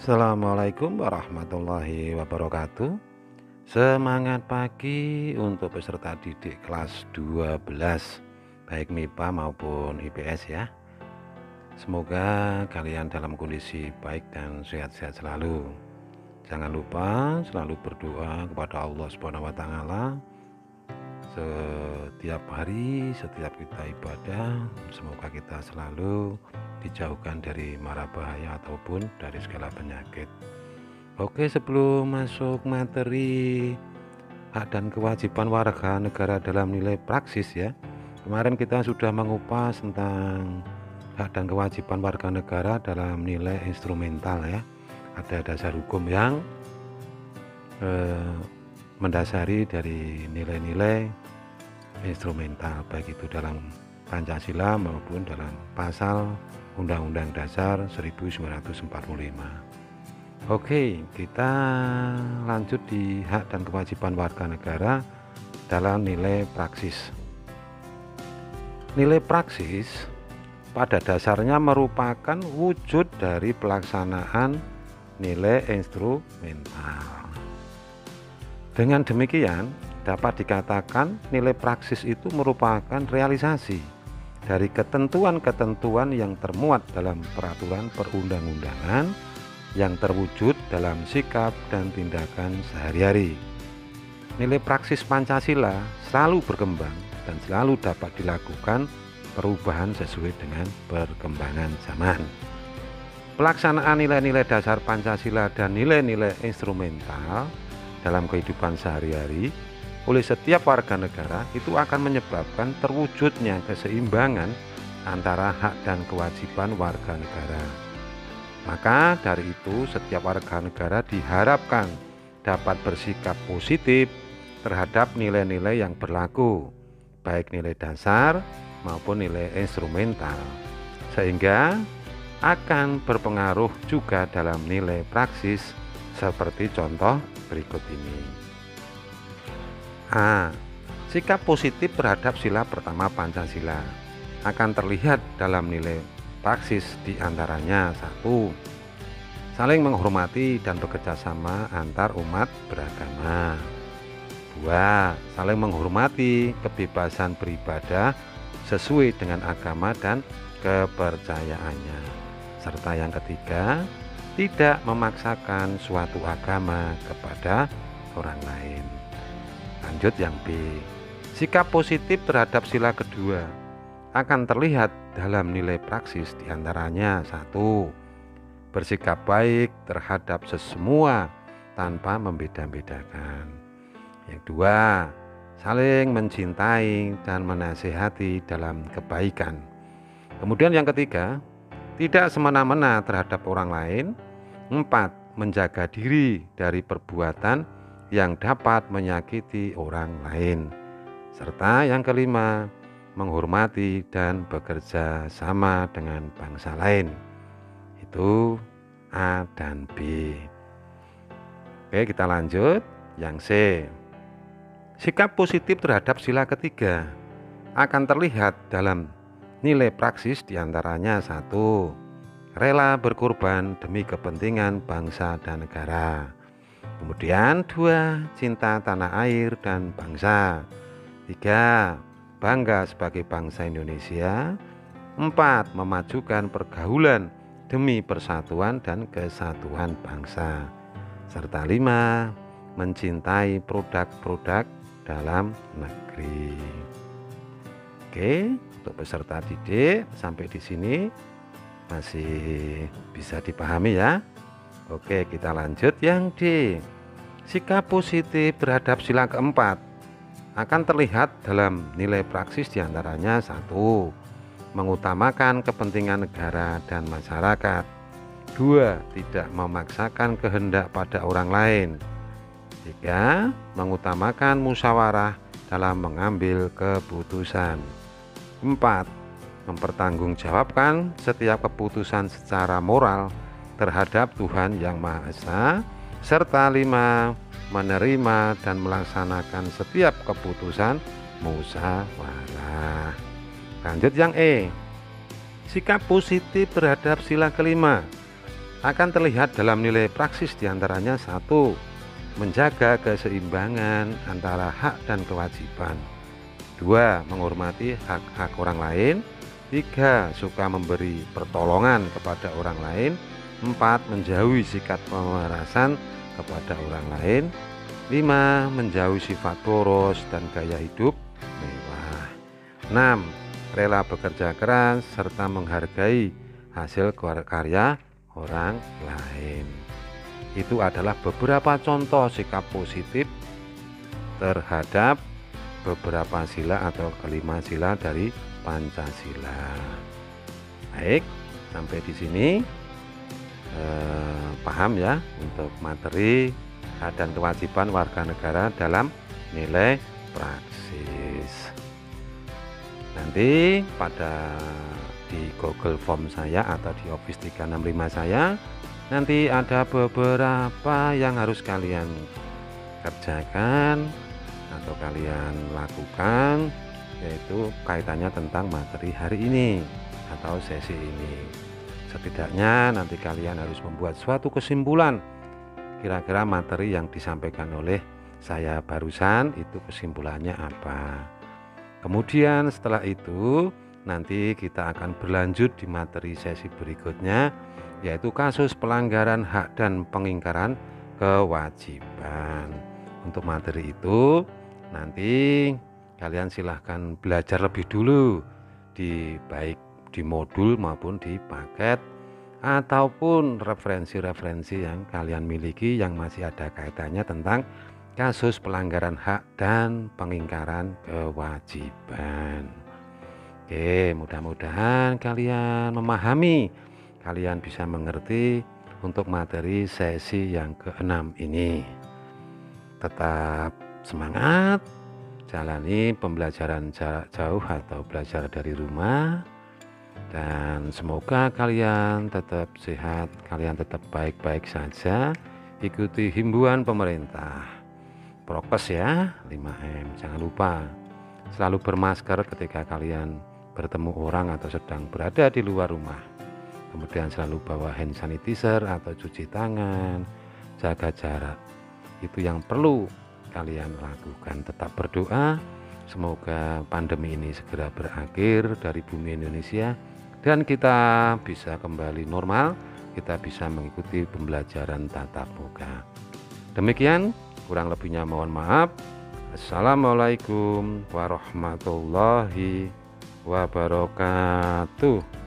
Assalamualaikum warahmatullahi wabarakatuh. Semangat pagi untuk peserta didik kelas 12, baik MIPA maupun IPS ya. Semoga kalian dalam kondisi baik dan sehat-sehat selalu. Jangan lupa selalu berdoa kepada Allah Subhanahu wa taala setiap hari, setiap kita ibadah. Semoga kita selalu dijauhkan dari mara bahaya ataupun dari segala penyakit. Oke, sebelum masuk materi hak dan kewajiban warga negara dalam nilai praksis ya. Kemarin kita sudah mengupas tentang hak dan kewajiban warga negara dalam nilai instrumental ya. Ada dasar hukum yang mendasari dari nilai-nilai instrumental, baik itu dalam Pancasila maupun dalam pasal Undang-Undang Dasar 1945. Oke, kita lanjut di hak dan kewajiban warga negara dalam nilai praksis. Nilai praksis pada dasarnya merupakan wujud dari pelaksanaan nilai instrumental. Dengan demikian, dapat dikatakan nilai praksis itu merupakan realisasi dari ketentuan-ketentuan yang termuat dalam peraturan perundang-undangan yang terwujud dalam sikap dan tindakan sehari-hari. Nilai praksis Pancasila selalu berkembang dan selalu dapat dilakukan perubahan sesuai dengan perkembangan zaman. Pelaksanaan nilai-nilai dasar Pancasila dan nilai-nilai instrumental dalam kehidupan sehari-hari oleh setiap warga negara itu akan menyebabkan terwujudnya keseimbangan antara hak dan kewajiban warga negara. Maka dari itu setiap warga negara diharapkan dapat bersikap positif terhadap nilai-nilai yang berlaku, baik nilai dasar maupun nilai instrumental, sehingga akan berpengaruh juga dalam nilai praksis seperti contoh berikut ini. A. Sikap positif terhadap sila pertama Pancasila akan terlihat dalam nilai praksis diantaranya: 1. Saling menghormati dan bekerja sama antar umat beragama. 2. Saling menghormati kebebasan beribadah sesuai dengan agama dan kepercayaannya. Serta yang ketiga, tidak memaksakan suatu agama kepada orang lain. Lanjut yang B. Sikap positif terhadap sila kedua akan terlihat dalam nilai praksis diantaranya: 1. Bersikap baik terhadap sesemua tanpa membeda-bedakan. Yang 2. Saling mencintai dan menasihati dalam kebaikan. Kemudian yang ketiga, tidak semena-mena terhadap orang lain. 4. Menjaga diri dari perbuatan yang dapat menyakiti orang lain. Serta yang kelima, menghormati dan bekerja sama dengan bangsa lain. Itu A dan B. Oke, kita lanjut yang C. Sikap positif terhadap sila ketiga akan terlihat dalam nilai praksis diantaranya: 1. Rela berkorban demi kepentingan bangsa dan negara. Kemudian 2. Cinta tanah air dan bangsa. 3. Bangga sebagai bangsa Indonesia. 4. Memajukan pergaulan demi persatuan dan kesatuan bangsa. Serta 5. Mencintai produk-produk dalam negeri. Oke, untuk peserta didik sampai di sini masih bisa dipahami ya. Oke, kita lanjut yang D. Sikap positif terhadap sila keempat akan terlihat dalam nilai praksis diantaranya: 1. Mengutamakan kepentingan negara dan masyarakat. 2. Tidak memaksakan kehendak pada orang lain. 3. Mengutamakan musyawarah dalam mengambil keputusan. 4. Mempertanggungjawabkan setiap keputusan secara moral terhadap Tuhan Yang Maha Esa. Serta 5. Menerima dan melaksanakan setiap keputusan musyawarah. Lanjut yang E. Sikap positif terhadap sila kelima akan terlihat dalam nilai praksis diantaranya: 1. Menjaga keseimbangan antara hak dan kewajiban. 2. Menghormati hak-hak orang lain. 3. Suka memberi pertolongan kepada orang lain. 4. Menjauhi sikap pemerasan kepada orang lain. 5. Menjauhi sifat boros dan gaya hidup mewah. 6. Rela bekerja keras serta menghargai hasil karya orang lain. Itu adalah beberapa contoh sikap positif terhadap beberapa sila atau kelima sila dari Pancasila. Baik, sampai di sini paham ya untuk materi hak dan kewajiban warga negara dalam nilai praksis. Nanti di Google Form saya atau di Office 365 saya nanti ada beberapa yang harus kalian kerjakan atau kalian lakukan, yaitu kaitannya tentang materi hari ini atau sesi ini. Setidaknya nanti kalian harus membuat suatu kesimpulan kira-kira materi yang disampaikan oleh saya barusan itu kesimpulannya apa. Kemudian setelah itu nanti kita akan berlanjut di materi sesi berikutnya, yaitu kasus pelanggaran hak dan pengingkaran kewajiban. Untuk materi itu nanti kalian silahkan belajar lebih dulu baik di modul maupun di paket, ataupun referensi-referensi yang kalian miliki yang masih ada kaitannya tentang kasus pelanggaran hak dan pengingkaran kewajiban. Oke, mudah-mudahan kalian memahami, kalian bisa mengerti untuk materi sesi yang ke-6 ini. Tetap semangat, jalani pembelajaran jarak jauh atau belajar dari rumah, dan semoga kalian tetap sehat, kalian tetap baik-baik saja. Ikuti himbauan pemerintah, prokes ya, 5M. Jangan lupa selalu bermasker ketika kalian bertemu orang atau sedang berada di luar rumah. Kemudian selalu bawa hand sanitizer atau cuci tangan, jaga jarak. Itu yang perlu kalian lakukan. Tetap berdoa semoga pandemi ini segera berakhir dari bumi Indonesia dan kita bisa kembali normal, kita bisa mengikuti pembelajaran tatap muka. Demikian, kurang lebihnya mohon maaf. Assalamualaikum warahmatullahi wabarakatuh.